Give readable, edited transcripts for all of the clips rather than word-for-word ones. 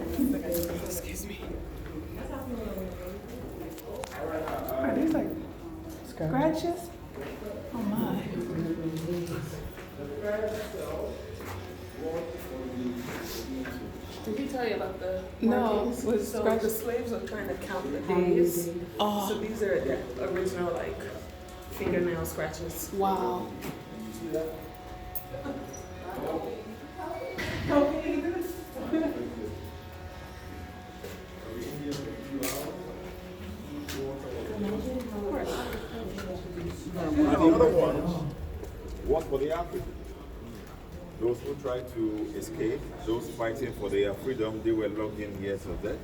Excuse me. Are these like scratches? Oh my. Did he tell you about the No, days? was So scratch- the slaves are trying to count the days. Oh. So these are the original like fingernail scratches. Wow. And the other one was for the Africans. Those who tried to escape, those fighting for their freedom, they were locked in years of death.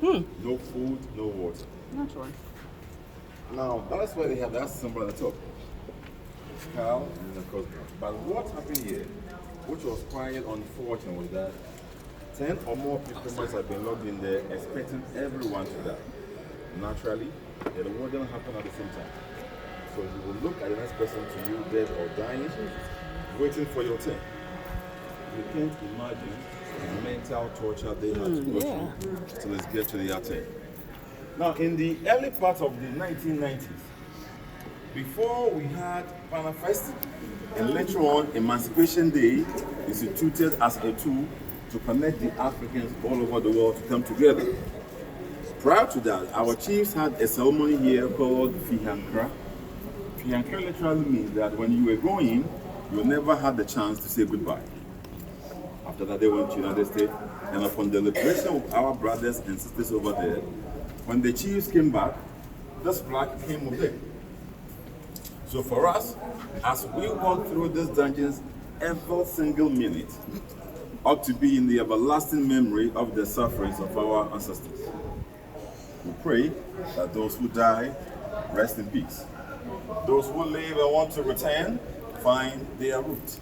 No food, no water. Naturally. Now, that's why they have that symbol at the top. Cow and the cosmos. But what happened here, which was quite unfortunate, was that 10 or more people must have been locked in there expecting everyone to die. Naturally, it wouldn't happen at the same time. So you will look at the next person to you, dead or dying, waiting for your turn. You can't imagine the mental torture they had to go through. So let's get to the turn. Now, in the early part of the 1990s, before we had Panafest, and later on Emancipation Day, instituted as a tool to connect the Africans all over the world to come together. Prior to that, our chiefs had a ceremony here called Fihankra. Fihankra literally means that when you were going, you never had the chance to say goodbye. After that, they went to the United States, and upon the liberation of our brothers and sisters over there, when the chiefs came back, this flag came with them. So for us, as we walk through these dungeons, every single minute ought to be in the everlasting memory of the sufferings of our ancestors. We pray that those who die rest in peace. Those who live and want to return find their root.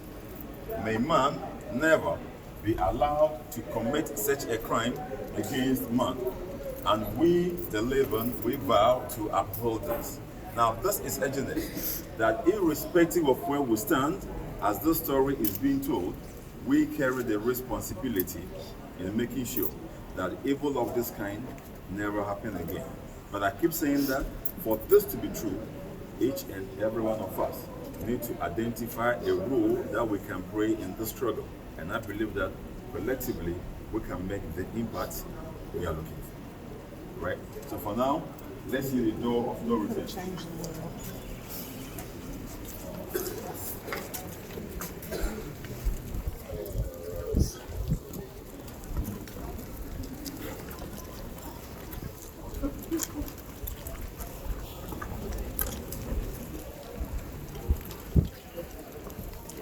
May man never be allowed to commit such a crime against man. And we, the living, we vow to uphold this. Now, this is urgent that irrespective of where we stand, as this story is being told, we carry the responsibility in making sure that evil of this kind never happen again. But I keep saying that for this to be true, each and every one of us need to identify a role that we can play in this struggle. And I believe that collectively we can make the impact we are looking for. Right? So for now, let's see the door of no return.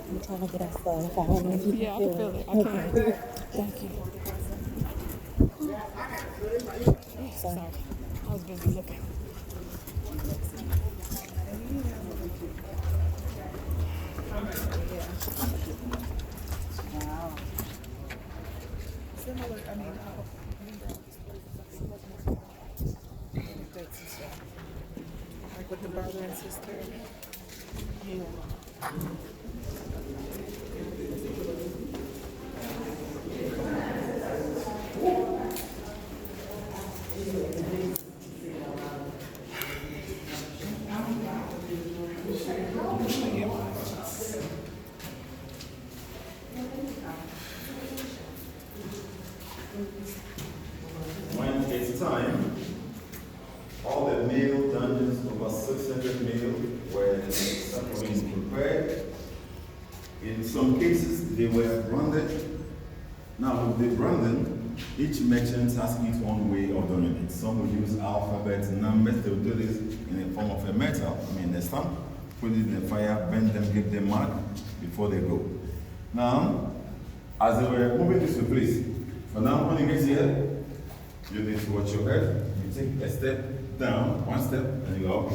I'm trying to get outside. If I don't know if you Yeah, I can can feel feel it. it. I can. Thank you. Sorry. I was busy looking. Similar, I mean, like with the brother and sister. Yeah. When it's time, all the male dungeons, over 600 male, were prepared. In some cases, they were branded. Now, with the branding, each merchant has its own way of doing it. Some will use alphabet, numbers, they will do this in the form of a metal, a stamp, put it in the fire, bend them, give them mark before they go. Now, as they were moving this to place, for now, when you get here, you need to watch your head. You take a step down, one step, and you go up.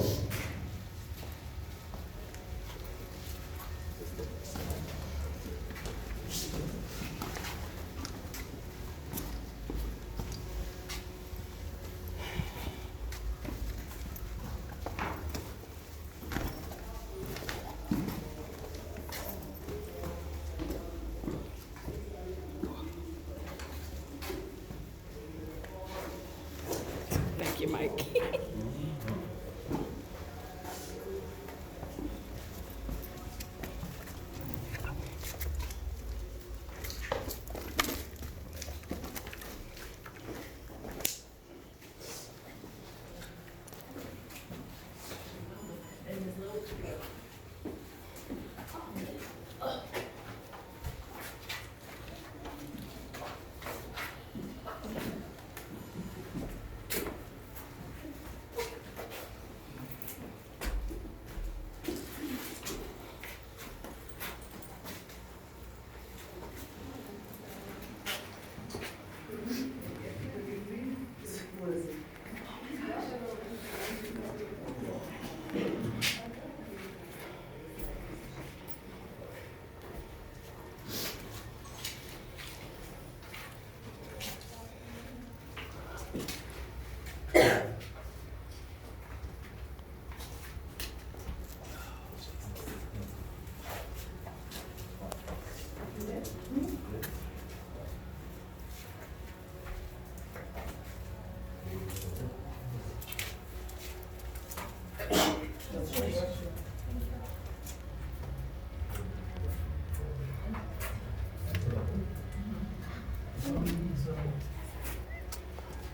Thank you, Mike.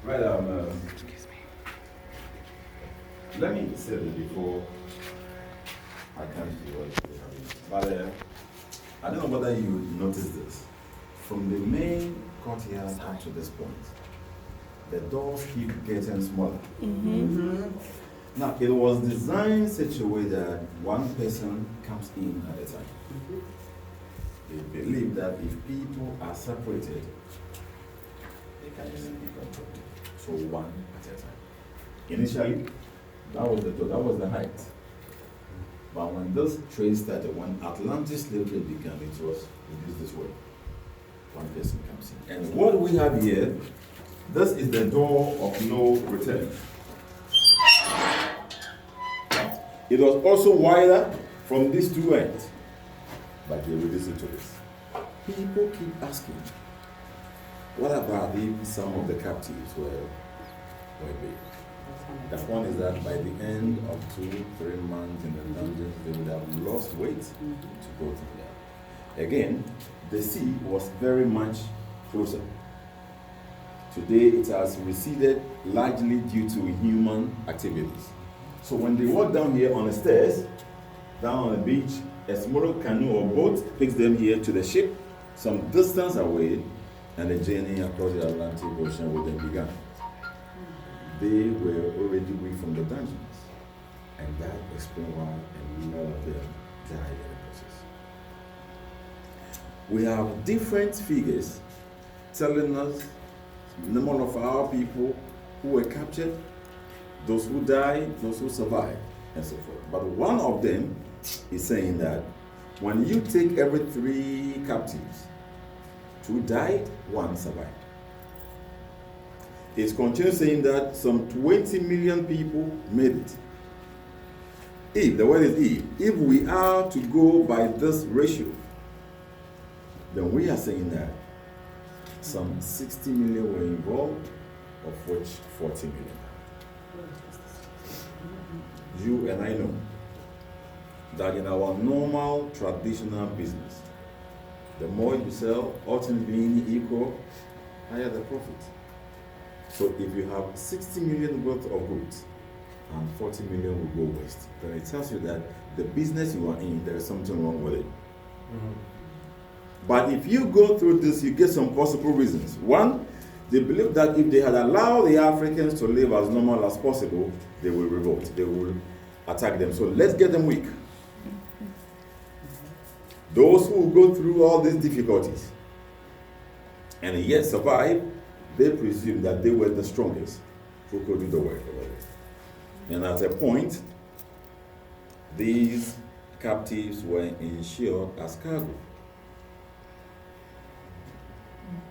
Right, let me say this before I come to what but I don't know whether you noticed this. From the main courtyard up to this point, the doors keep getting smaller. Now, it was designed such a way that one person comes in at a time. They believe that if people are separated, they can easily be controlled. So one at a time. Initially, that was the door, that was the height. But when this trade started, when Atlantis slave trade began, it was reduced this way. One person comes in. And what we have here, this is the door of no return. It was also wider from these two ends, but they reduced it to this. People keep asking, what about if some of the captives were big? The point is that by the end of 2-3 months in the dungeons, they would have lost weight to go to there. Again, the sea was very much closer. Today, it has receded largely due to human activities. So when they walk down here on the stairs, down on the beach, a small canoe or boat takes them here to the ship, some distance away, and the journey across the Atlantic Ocean with them began. They were already weak from the dungeons, and that explains why a lot of them died in the process. We have different figures telling us the number of our people who were captured, those who died, those who survived, and so forth. But one of them is saying that when you take every 3 captives, 2 died, 1 survived. It continues saying that some 20 million people made it. If, the word is if we are to go by this ratio, then we are saying that some 60 million were involved, of which 40 million. You and I know that in our normal traditional business, the more you sell, all things being equal, higher the profit. So if you have 60 million worth of goods and 40 million will go waste, then it tells you that the business you are in, there is something wrong with it. But if you go through this, you get some possible reasons. One, they believe that if they had allowed the Africans to live as normal as possible, they will revolt, they will attack them. So let's get them weak. Those who go through all these difficulties and yet survive, they presume that they were the strongest who could do the work of it. And at a point, these captives were insured as cargo,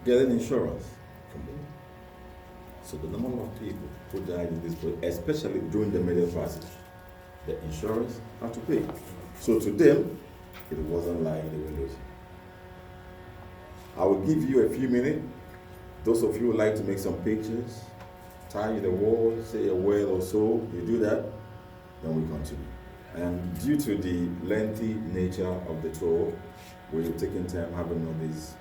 getting insurance from them. So the number of people who died in this place, especially during the Middle Passage, the insurance had to pay. So to them, it wasn't like they were losing. I will give you a few minutes. Those of you who like to make some pictures, tie in the wall, say a word or so, you do that, then we continue. And due to the lengthy nature of the tour, we've taken time having all these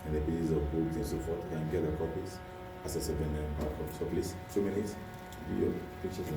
and the pages of books and so forth. You can get the copies as a second. So please, 2 minutes, do your pictures.